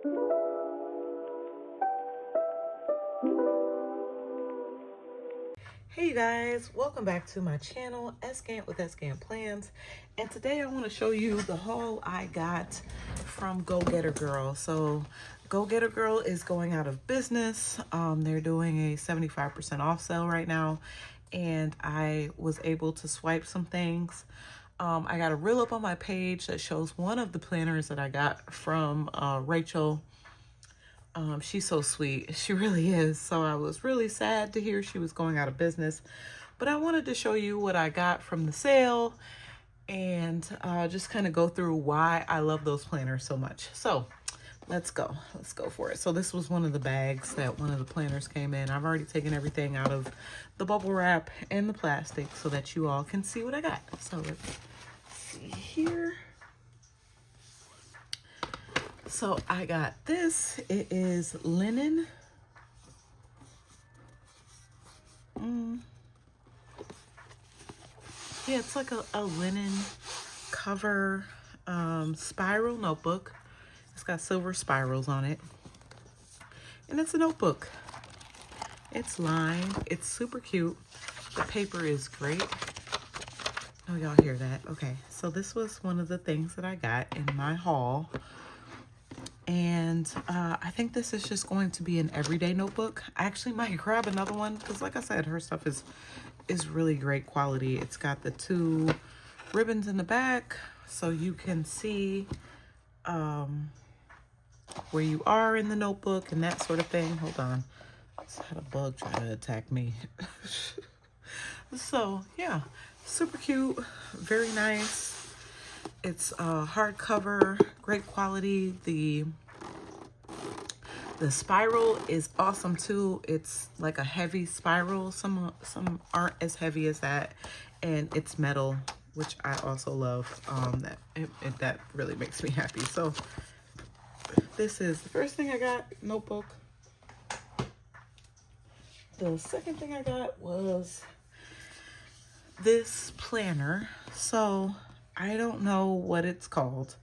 Hey you guys, welcome back to my channel, Scant with Scant Plans, and today I want to show you the haul I got from Go Getter Girl. So Go Getter Girl is going out of business. They're doing a 75% off sale right now, and I was able to swipe some things. I got a reel up on my page that shows one of the planners that I got from Rachel. She's so sweet. She really is. So I was really sad to hear she was going out of business. But I wanted to show you what I got from the sale and just kind of go through why I love those planners so much. So let's go. Let's go for it. So this was one of the bags that one of the planners came in. I've already taken everything out of the bubble wrap and the plastic so that you all can see what I got. So let's see here. So I got this. It is linen. Yeah, it's like a linen cover spiral notebook. It's got silver spirals on it. And it's a notebook. It's lined. It's super cute. The paper is great. Oh, y'all hear that? Okay, so this was one of the things that I got in my haul. And I think this is just going to be an everyday notebook. I actually might grab another one because, like I said, her stuff is really great quality. It's got the 2 ribbons in the back so you can see where you are in the notebook and that sort of thing. Hold on. I just had a bug try to attack me. So, yeah, super cute, very nice. It's hardcover, great quality. The spiral is awesome too. It's like a heavy spiral. Some aren't as heavy as that, and it's metal, which I also love. That really makes me happy. So this is the first thing I got, notebook. The second thing I got was this planner. So I don't know what it's called,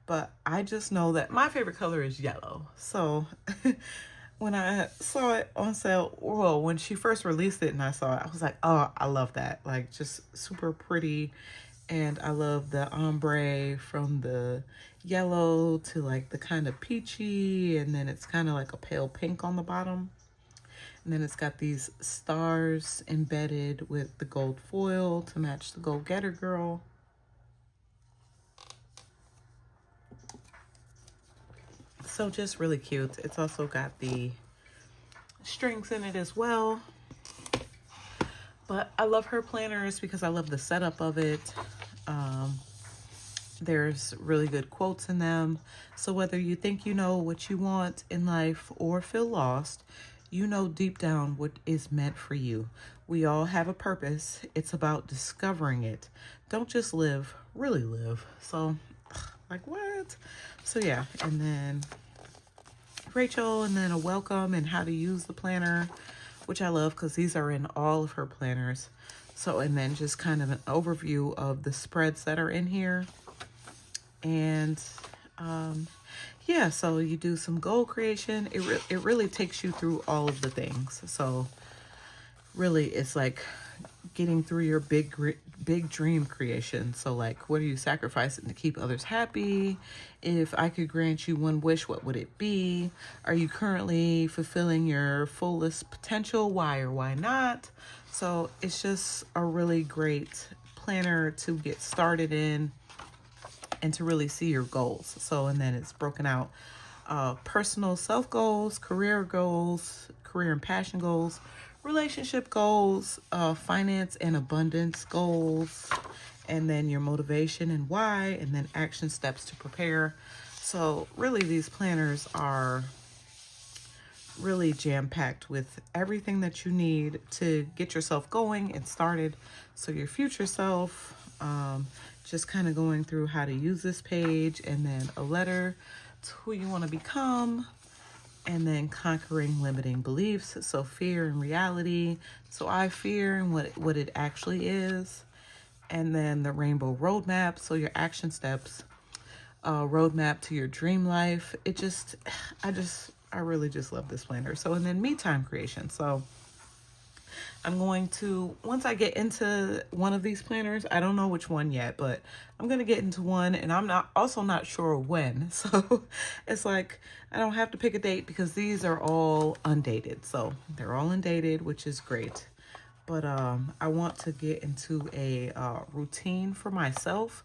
but I just know that my favorite color is yellow. So when I saw it on sale, well, when she first released it and I saw it, I was like, oh, I love that. Like, just super pretty. And I love the ombre from the yellow to like the kind of peachy, and then it's kind of like a pale pink on the bottom. And then it's got these stars embedded with the gold foil to match the Go Getter Girl. So just really cute. It's also got the strings in it as well. But I love her planners because I love the setup of it. There's really good quotes in them. So whether you think you know what you want in life or feel lost, you know deep down what is meant for you. We all have a purpose. It's about discovering it. Don't just live, really live. So, like, what? So yeah, and then Rachel, and then a welcome and how to use the planner, which I love because these are in all of her planners. So, and then just kind of an overview of the spreads that are in here. And yeah, so you do some goal creation. It really takes you through all of the things. So really it's like getting through your big dream creation. So like, what are you sacrificing to keep others happy? If I could grant you one wish, what would it be? Are you currently fulfilling your fullest potential? Why or why not? So it's just a really great planner to get started in and to really see your goals. So, and then it's broken out personal self goals, career and passion goals, relationship goals, finance and abundance goals, and then your motivation and why, and then action steps to prepare. So really these planners are really jam-packed with everything that you need to get yourself going and started. So your future self, just kind of going through how to use this page, and then a letter to who you want to become, and then conquering limiting beliefs. So fear and reality. So I fear and what it actually is. And then the rainbow roadmap. So your action steps. roadmap to your dream life. I really just love this planner. So, and then me time creation. So I'm going to, once I get into one of these planners, I don't know which one yet, but I'm going to get into one, and I'm not sure when. So it's like, I don't have to pick a date because these are all undated. So they're all undated, which is great. But I want to get into a routine for myself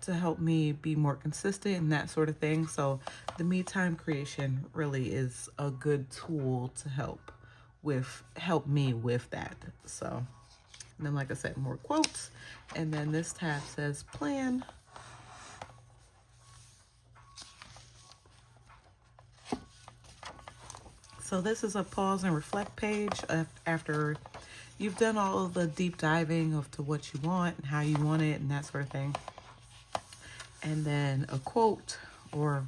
to help me be more consistent and that sort of thing. So the me time creation really is a good tool to help me with that. So, and then like I said, more quotes. And then this tab says plan. So this is a pause and reflect page after you've done all of the deep diving of to what you want and how you want it and that sort of thing. And then a quote or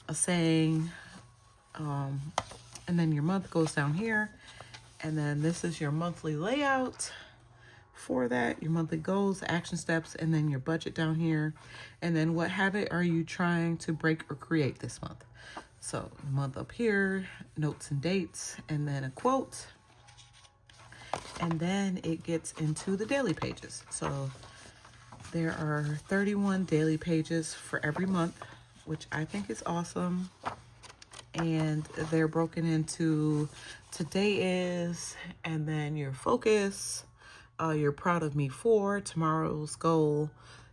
a saying. And then your month goes down here. And then this is your monthly layout for that, your monthly goals, action steps, and then your budget down here. And then what habit are you trying to break or create this month? So the month up here, notes and dates, and then a quote. And then it gets into the daily pages. So there are 31 daily pages for every month, which I think is awesome. And they're broken into today is, and then your focus, you're proud of me for, tomorrow's goal,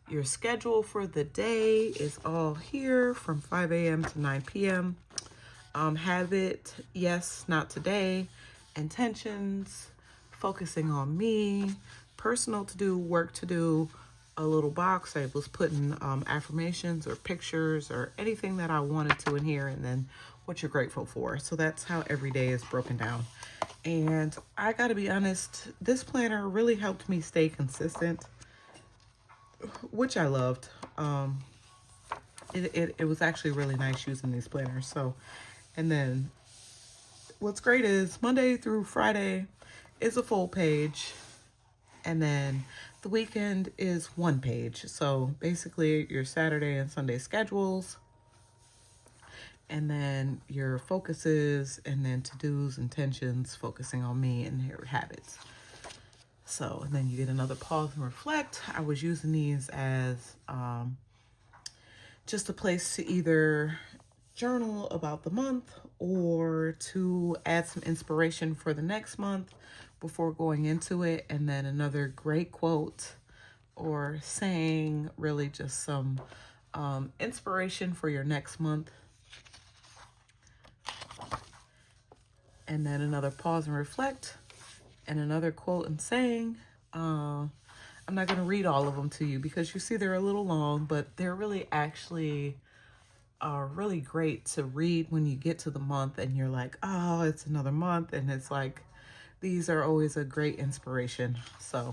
your schedule for the day is all here from 5 a.m. to 9 p.m. Habit, yes, not today, intentions, focusing on me, personal to do, work to do, a little box. I was putting affirmations or pictures or anything that I wanted to in here, and then what you're grateful for. So that's how every day is broken down. And I gotta be honest, this planner really helped me stay consistent, which I loved. It was actually really nice using these planners. So, and then what's great is Monday through Friday is a full page, and then the weekend is one page. So basically your Saturday and Sunday schedules, and then your focuses, and then to-dos, intentions, focusing on me, and your habits. So, and then you get another pause and reflect. I was using these as just a place to either journal about the month or to add some inspiration for the next month before going into it. And then another great quote or saying, really just some inspiration for your next month. And then another pause and reflect, and another quote and saying. I'm not going to read all of them to you because you see they're a little long, but they're really actually really great to read when you get to the month and you're like, oh, it's another month. And it's like, these are always a great inspiration. So,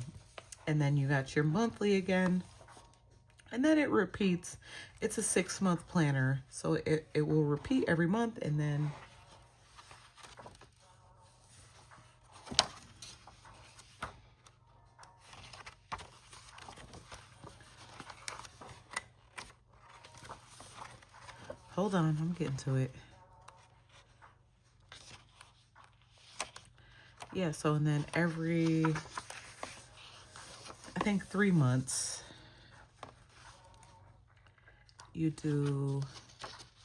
and then you got your monthly again, and then it repeats. It's a 6-month planner. So it will repeat every month, and then hold on, I'm getting to it. Yeah, so and then every, I think 3 months, you do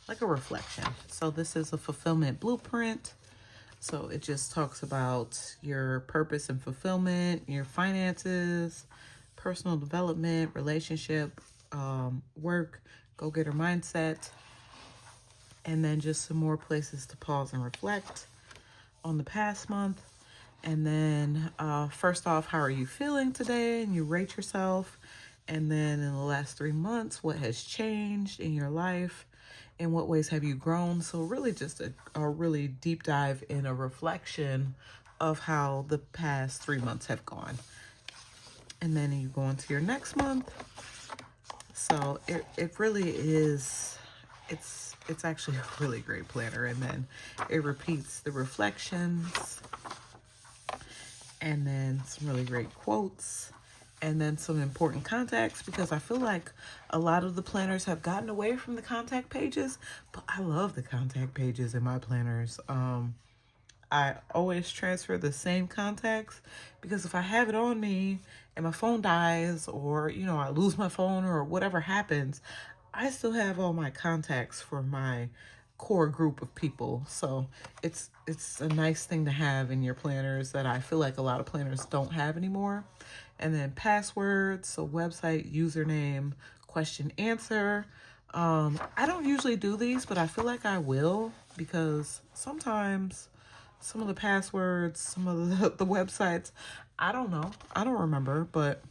like a reflection. So this is a fulfillment blueprint. So it just talks about your purpose and fulfillment, your finances, personal development, relationship, work, go-getter mindset, and then just some more places to pause and reflect on the past month. And then first off, how are you feeling today? And you rate yourself. And then in the last 3 months, what has changed in your life? In what ways have you grown? So really just a really deep dive in a reflection of how the past 3 months have gone. And then you go into your next month. So it really is, it's actually a really great planner. And then it repeats the reflections, and then some really great quotes, and then some important contacts, because I feel like a lot of the planners have gotten away from the contact pages, but I love the contact pages in my planners. I always transfer the same contacts, because if I have it on me and my phone dies, or, you know, I lose my phone or whatever happens, I still have all my contacts for my core group of people. So it's a nice thing to have in your planners that I feel like a lot of planners don't have anymore. And then passwords, so website, username, question, answer. I don't usually do these, but I feel like I will, because sometimes some of the passwords, some of the websites, I don't know. I don't remember, but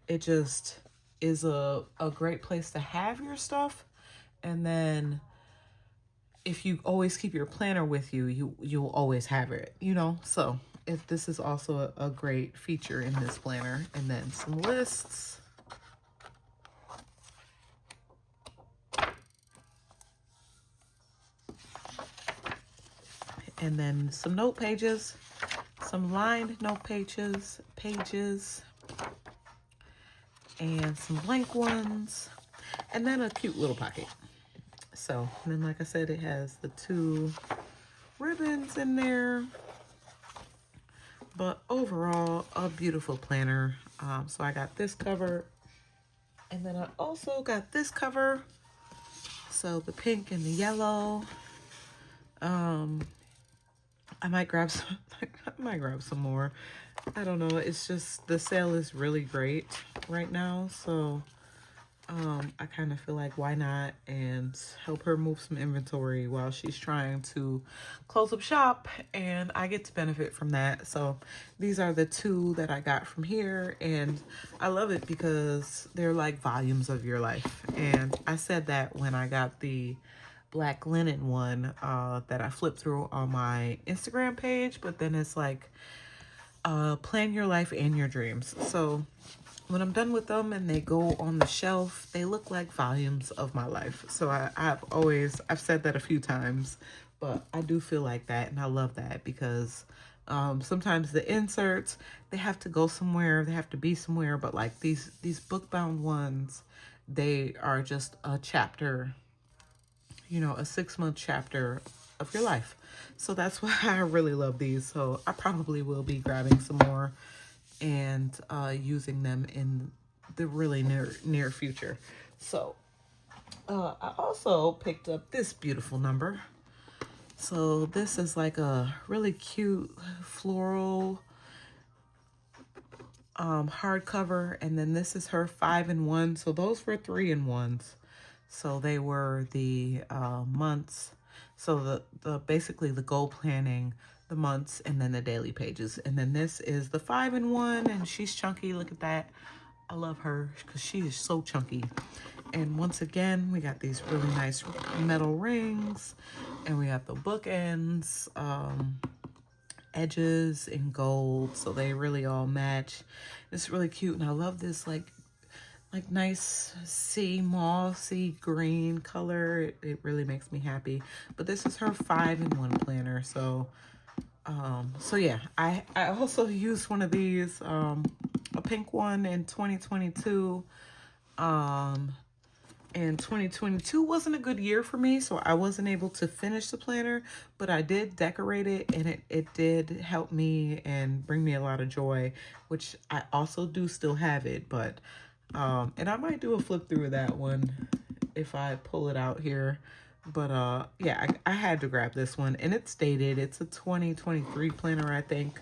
it just is a great place to have your stuff. And then if you always keep your planner with you, you'll always have it, you know? So this is also a great feature in this planner. And then some lists. And then some note pages, some lined note pages, and some blank ones, and then a cute little pocket. So, and then like I said, it has the 2 ribbons in there. But overall, a beautiful planner. So I got this cover, and then I also got this cover. So the pink and the yellow. I might grab some. I might grab some more. I don't know. It's just the sale is really great right now, so I kind of feel like why not, and help her move some inventory while she's trying to close up shop, and I get to benefit from that. So these are the 2 that I got from here, and I love it because they're like volumes of your life. And I said that when I got the black linen one that I flipped through on my Instagram page, but then it's like plan your life and your dreams. So when I'm done with them and they go on the shelf, they look like volumes of my life. So I've said that a few times, but I do feel like that, and I love that, because sometimes the inserts, they have to go somewhere, they have to be somewhere, but like these book bound ones, they are just a chapter, you know, a 6-month chapter of your life. So that's why I really love these. So I probably will be grabbing some more and using them in the really near future. So I also picked up this beautiful number. So this is like a really cute floral hardcover, and then this is her 5-in-1. So those were 3-in-1s. So they were the months. So the basically the goal planning, the months, and then the daily pages. And then this is the 5-in-1, and she's chunky. Look at that. I love her because she is so chunky. And once again, we got these really nice metal rings, and we got the bookends, edges in gold, so they really all match. It's really cute, and I love this like nice mossy green color. It really makes me happy. But this is her 5-in-1 planner. So yeah, I also used one of these, a pink one in 2022. And 2022 wasn't a good year for me, so I wasn't able to finish the planner, but I did decorate it, and it did help me and bring me a lot of joy, which I also do still have it. But and I might do a flip through of that one if I pull it out here. But yeah, I had to grab this one, and it's dated. It's a 2023 planner, I think.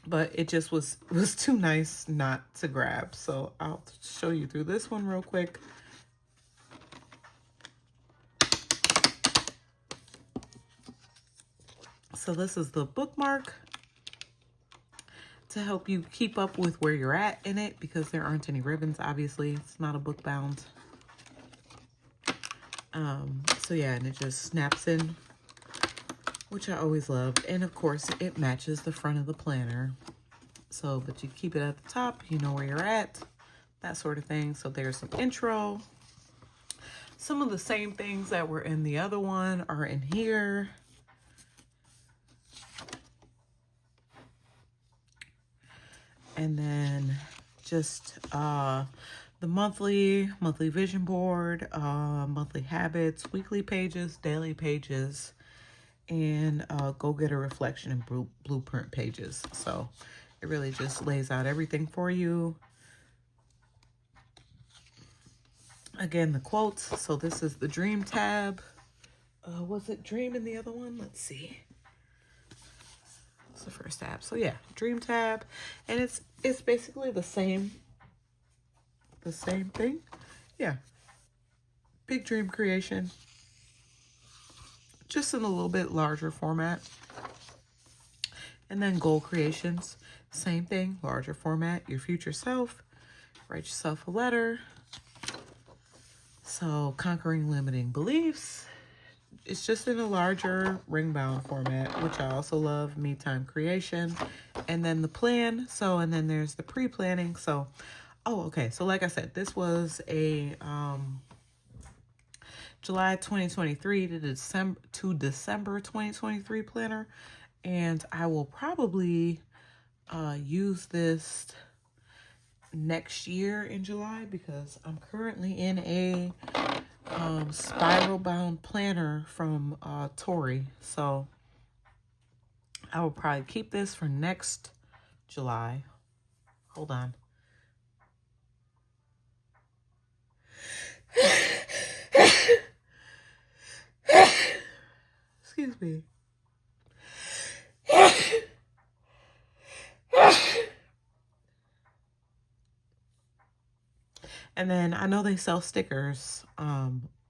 But it just was too nice not to grab. So I'll show you through this one real quick. So this is the bookmark to help you keep up with where you're at in it, because there aren't any ribbons, obviously. It's not a book bound. So yeah, and it just snaps in, which I always loved. And of course, it matches the front of the planner. So, but you keep it at the top, you know where you're at, that sort of thing. So there's some intro. Some of the same things that were in the other one are in here. And then just the monthly vision board, monthly habits, weekly pages, daily pages, and go get a reflection and blueprint pages. So it really just lays out everything for you. Again, the quotes. So this is the dream tab. Was it dream in the other one? Let's see. It's the first tab. So yeah, dream tab. And it's basically the same thing. Yeah. Big dream creation. Just in a little bit larger format. And then goal creations. Same thing, larger format. Your future self. Write yourself a letter. So conquering limiting beliefs. It's just in a larger ring-bound format, which I also love. Me time creation. And then the plan. So, and then there's the pre-planning. So, oh, okay. So like I said, this was a July 2023 to December 2023 planner. And I will probably use this next year in July because I'm currently in a spiral bound planner from Tori. So I will probably keep this for next July. Hold on. Excuse me. And then I know they sell stickers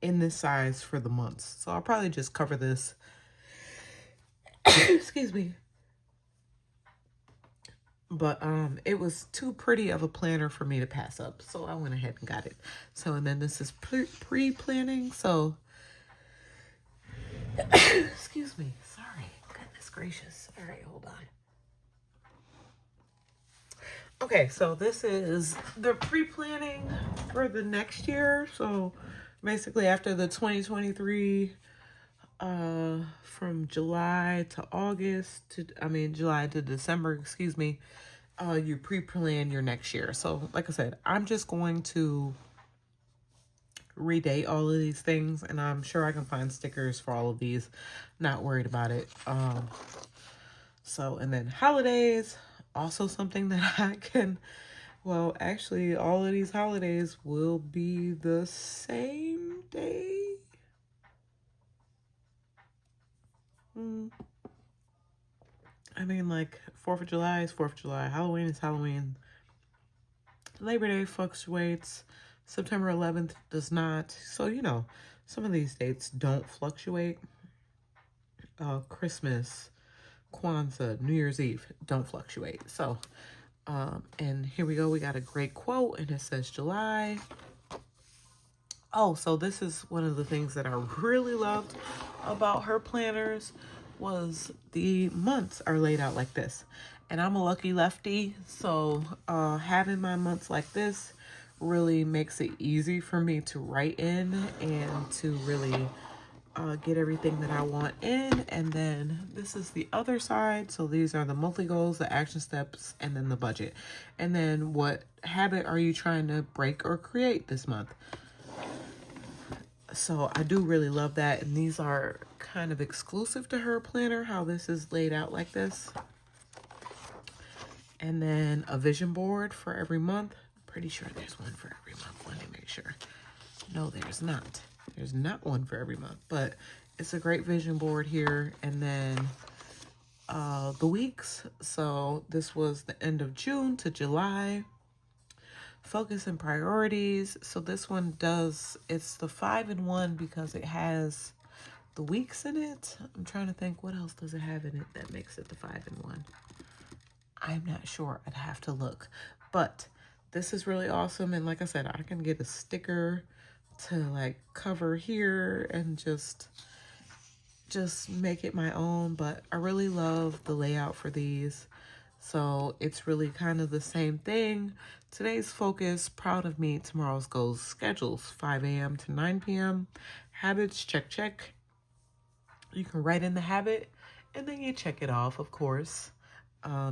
in this size for the months. So I'll probably just cover this. Excuse me. But it was too pretty of a planner for me to pass up. So I went ahead and got it. So, and then this is pre-planning. So, excuse me. Sorry. Goodness gracious. All right, hold on. Okay, so this is the pre-planning for the next year. So basically after the 2023, from July to July to December, excuse me, you pre-plan your next year. So like I said, I'm just going to redate all of these things, and I'm sure I can find stickers for all of these. Not worried about it. So, and then holidays, also something that I can, well, actually, all of these holidays will be the same day. I mean, like, 4th of July is 4th of July. Halloween is Halloween. Labor Day fluctuates. September 11th does not. So, you know, some of these dates don't fluctuate. Christmas, Kwanzaa, New Year's Eve don't fluctuate. So, and here we go. We got a great quote, and it says July. Oh, so this is one of the things that I really loved about her planners was the months are laid out like this. And I'm a lucky lefty, so having my months like this really makes it easy for me to write in and to really get everything that I want in. And then this is the other side. So these are the monthly goals, the action steps, and then the budget. And then what habit are you trying to break or create this month? So I do really love that. And these are kind of exclusive to her planner, how this is laid out like this. And then a vision board for every month. I'm pretty sure there's one for every month. Let me make sure. No, there's not. There's not one for every month, but it's a great vision board here. And then the weeks. So this was the end of June to July. Focus and priorities. So this one it's the 5-in-1 because it has the weeks in it. I'm trying to think what else does it have in it that makes it the 5-in-1. I'm not sure. I'd have to look. But this is really awesome. And like I said, I can get a sticker to like cover here and just make it my own. But I really love the layout for these. So it's really kind of the same thing. Today's focus, proud of me. Tomorrow's goals, schedules, 5 a.m. to 9 p.m. Habits, check. You can write in the habit and then you check it off, of course,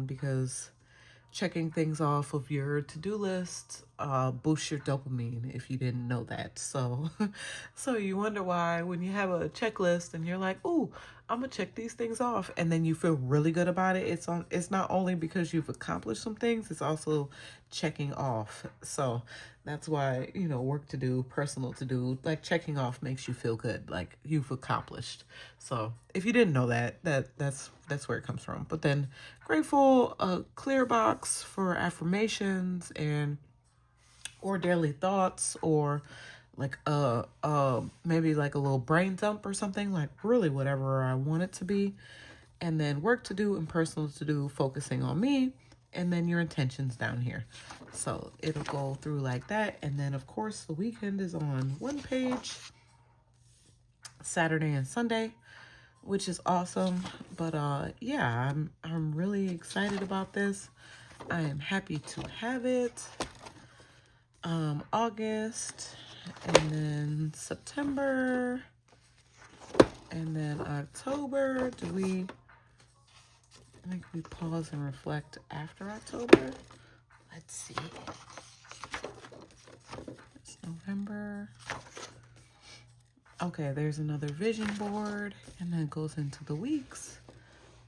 because checking things off of your to-do list boosts your dopamine, if you didn't know that. So so you wonder why when you have a checklist and you're like, "Ooh, I'm gonna check these things off," and then you feel really good about it. It's not only because you've accomplished some things, it's also checking off. So that's why, work to do, personal to do, like checking off makes you feel good, like you've accomplished. So if you didn't know that, that's where it comes from. But then grateful, a clear box for affirmations and or daily thoughts, or like maybe like a little brain dump or something, like really whatever I want it to be. And then work to do and personal to do, focusing on me, and then your intentions down here. So it'll go through like that. And then of course the weekend is on one page, Saturday and Sunday, which is awesome. But yeah, I'm really excited about this. I am happy to have it. August, and then September, and then October. I think we pause and reflect after October. Let's see. It's November. Okay, there's another vision board, and then it goes into the weeks.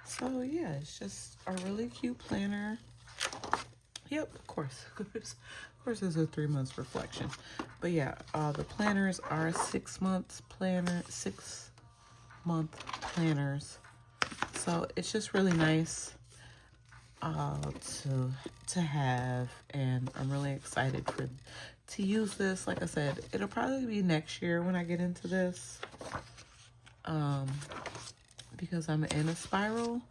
So yeah, it's just a really cute planner. Yep, of course. Of course, there's a 3 months reflection. But yeah, the planners are 6 months planner, 6-month planners. So it's just really nice to have, and I'm really excited to use this. Like I said, it'll probably be next year when I get into this, because I'm in a spiral,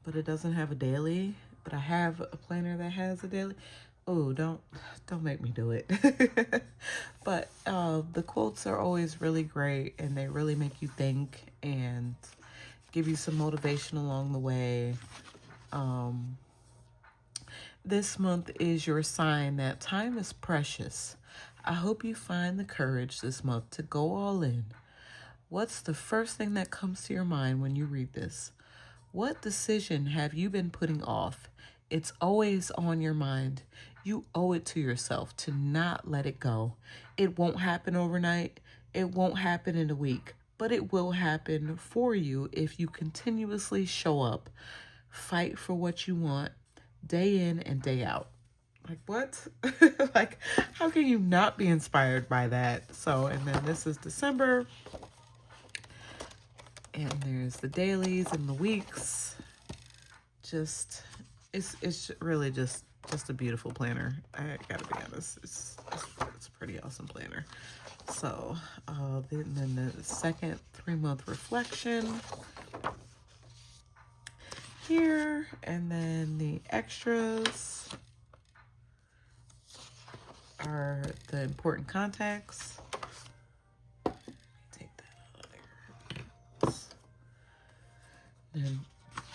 but it doesn't have a daily. But I have a planner that has a daily. Oh, don't make me do it. But the quotes are always really great, and they really make you think and give you some motivation along the way. This month is your sign that time is precious. I hope you find the courage this month to go all in. What's the first thing that comes to your mind when you read this? What decision have you been putting off? It's always on your mind. You owe it to yourself to not let it go. It won't happen overnight. It won't happen in a week, but it will happen for you if you continuously show up. Fight for what you want, day in and day out. Like, what? Like, how can you not be inspired by that? So, and then this is December. And there's the dailies and the weeks. Just, it's really just a beautiful planner. I gotta be honest. It's a pretty awesome planner. So, then the second 3-month reflection here, and then the extras are the important contacts. Take that out of there. Then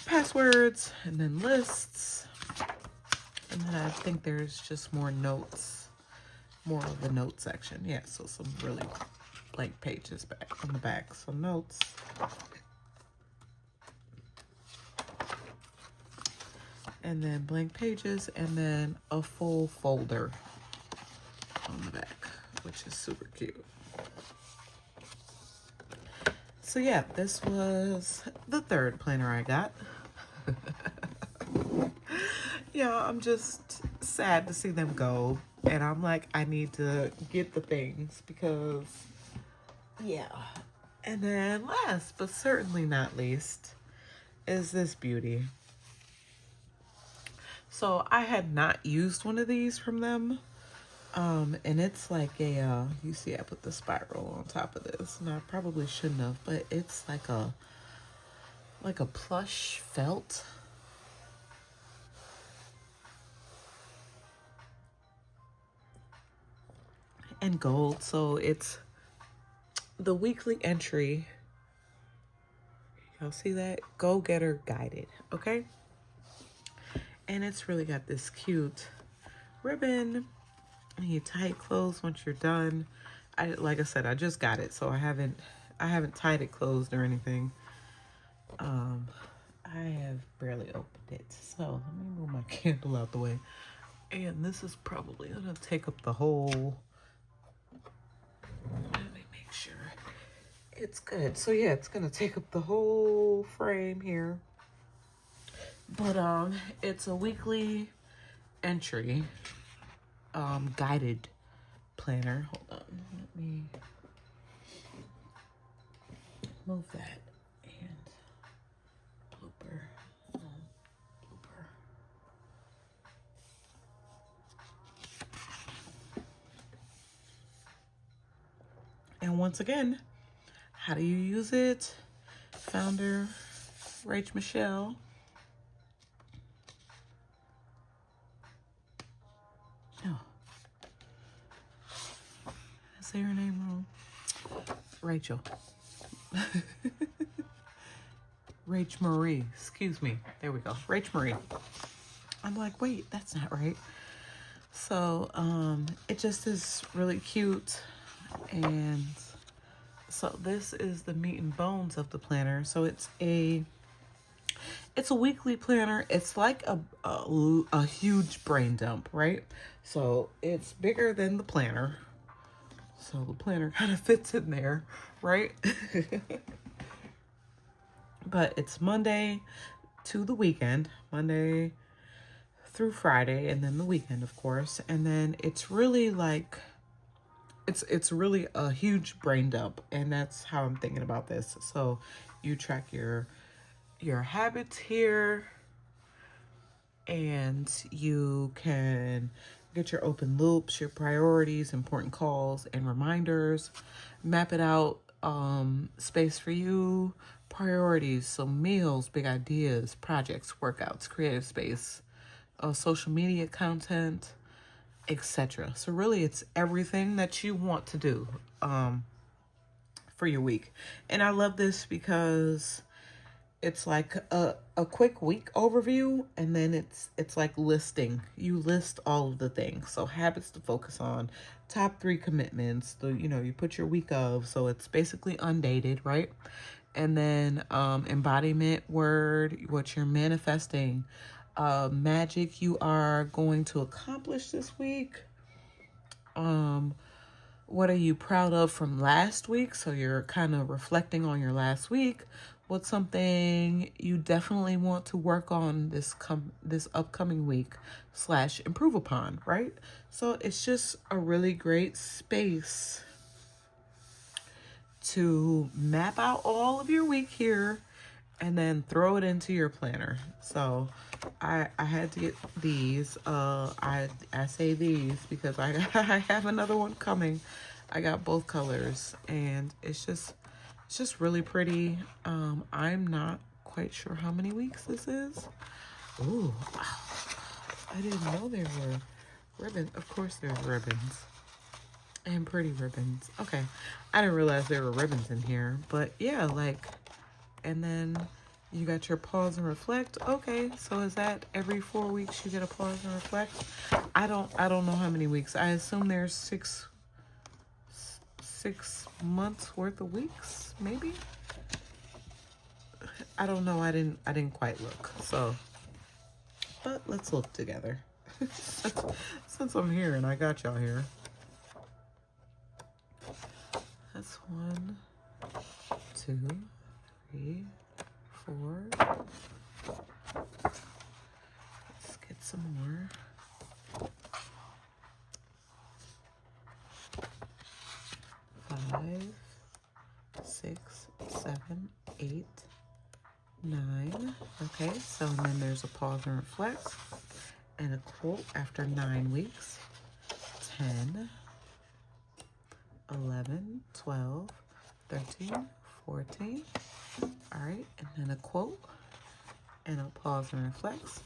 passwords, and then lists, and then I think there's just more notes, more of the note section. Yeah, so some really blank pages back on the back, so notes. And then blank pages, and then a full folder on the back, which is super cute. So yeah, this was the third planner I got. Yeah, I'm just sad to see them go. And I'm like, I need to get the things because, yeah. And then last, but certainly not least, is this beauty. So I had not used one of these from them. And it's like a, you see I put the spiral on top of this, and I probably shouldn't have, but it's like a plush felt. And gold, so it's the weekly entry. Y'all see that? Go Getter Guided, okay? And it's really got this cute ribbon. And you tie it closed once you're done. Like I said, I just got it, so I haven't tied it closed or anything. I I have barely opened it. So let me move my candle out the way. And this is probably gonna take up the whole, let me make sure it's good. So yeah, it's gonna take up the whole frame here. But it's a weekly entry guided planner. Hold on, let me move that. And blooper. Blooper. And once again, how do you use it? Founder Rach Michelle. Oh, I say her name wrong. Rachel. Rach Marie, excuse me. There we go. Rach Marie. I'm like, wait, that's not right. So it just is really cute. And so this is the meat and bones of the planner. So it's a weekly planner. It's like a huge brain dump, right? So it's bigger than the planner. So the planner kind of fits in there, right? But it's Monday to the weekend, Monday through Friday, and then the weekend, of course. And then it's really like, it's really a huge brain dump, and that's how I'm thinking about this. So you track your habits here, and you can get your open loops, your priorities, important calls, and reminders. Map it out, space for you, priorities, so meals, big ideas, projects, workouts, creative space, social media content, etc. So really it's everything that you want to do for your week. And I love this because it's like a quick week overview, and then it's like listing. You list all of the things. So habits to focus on, top 3 commitments, you put your week of, so it's basically undated, right? And then embodiment word, what you're manifesting, magic you are going to accomplish this week. What are you proud of from last week? So you're kind of reflecting on your last week. What's something you definitely want to work on this upcoming week / improve upon, right? So it's just a really great space to map out all of your week here and then throw it into your planner. So I had to get these. I say these because I have another one coming. I got both colors, and it's just really pretty. I'm not quite sure how many weeks this is. Ooh, I didn't know there were ribbons. Of course there's ribbons. And pretty ribbons. Okay, I didn't realize there were ribbons in here. But yeah, like, and then you got your pause and reflect. Okay, so is that every 4 weeks you get a pause and reflect? I don't know how many weeks. I assume there's six months worth of weeks, maybe. I don't know. I didn't quite look. So, but let's look together. Since I'm here and I got y'all here. That's 1, 2, 3, 4. Let's get some more. 5, 6, 7, 8, 9. Okay, so and then there's a pause and reflect and a quote after 9 weeks. 10, 11, 12, 13, 14. All right, and then a quote and a pause and reflects.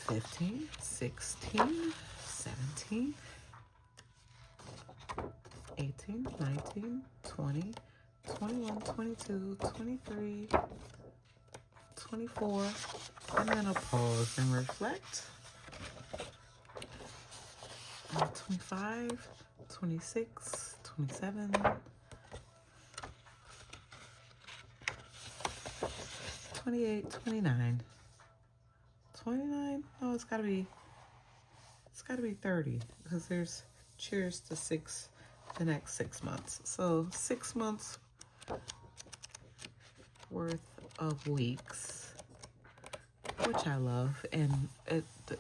15, 16, 17, 18, 19, 20, 21, 22, 23, 24, and then a pause and reflect. 25, 26, 27, 28, 29. 29? No, it's gotta be 30 because there's cheers to the next 6 months. So 6 months worth of weeks, which I love. And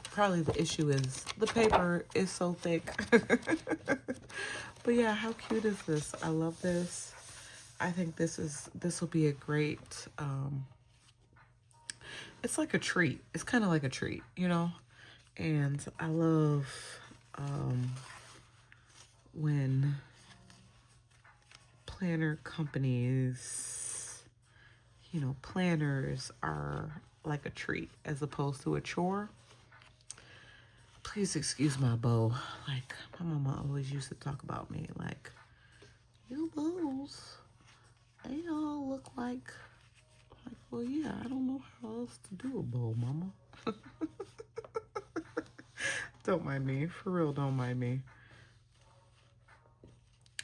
probably the issue is the paper is so thick. But yeah, how cute is this? I love this. I think this will be a great, it's like a treat. It's kind of like a treat, you know? And I love when planner companies, you know, planners are like a treat as opposed to a chore. Please excuse my bow. Like, my mama always used to talk about me, like, your bows, they all look like, well, yeah, I don't know how else to do a bow, mama. Don't mind me. For real, don't mind me.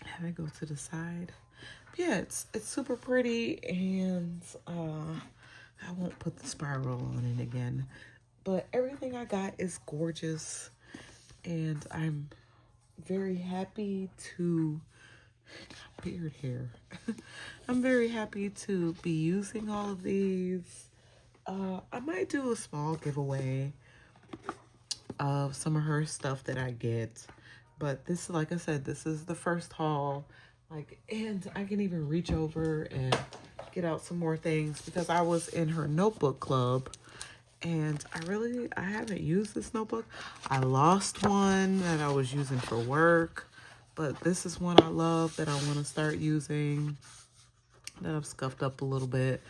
Have it go to the side. But yeah, it's super pretty, and I won't put the spiral on it again. But everything I got is gorgeous, and I'm very happy to... beard hair. I'm very happy to be using all of these. I might do a small giveaway of some of her stuff that I get, but this, like I said, this is the first haul. Like, and I can even reach over and get out some more things because I was in her notebook club, and I haven't used this notebook. I lost one that I was using for work, but this is one I love that I want to start using, that I've scuffed up a little bit.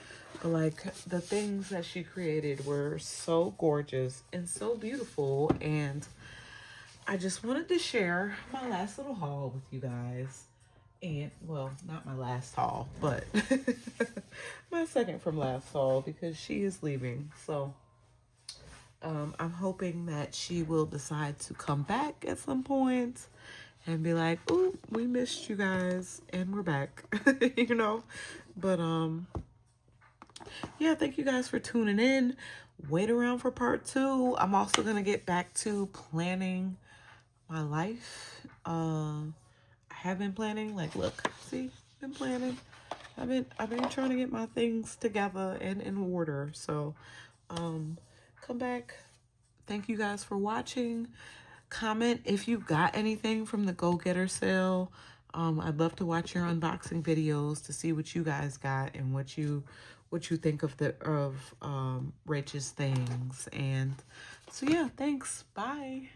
But like, the things that she created were so gorgeous and so beautiful, and I just wanted to share my last little haul with you guys. And, well, not my last haul, but my second from last haul, because she is leaving. So I'm hoping that she will decide to come back at some point and be like, "Ooh, we missed you guys, and we're back," you know. But yeah, thank you guys for tuning in. Wait around for part 2. I'm also gonna get back to planning my life. I have been planning. Like, look, see, been planning. I've been trying to get my things together and in order. So, come back. Thank you guys for watching. Comment if you got anything from the go-getter sale. I'd love to watch your unboxing videos to see what you guys got and what you think of Rachel's things. And so yeah, thanks. Bye.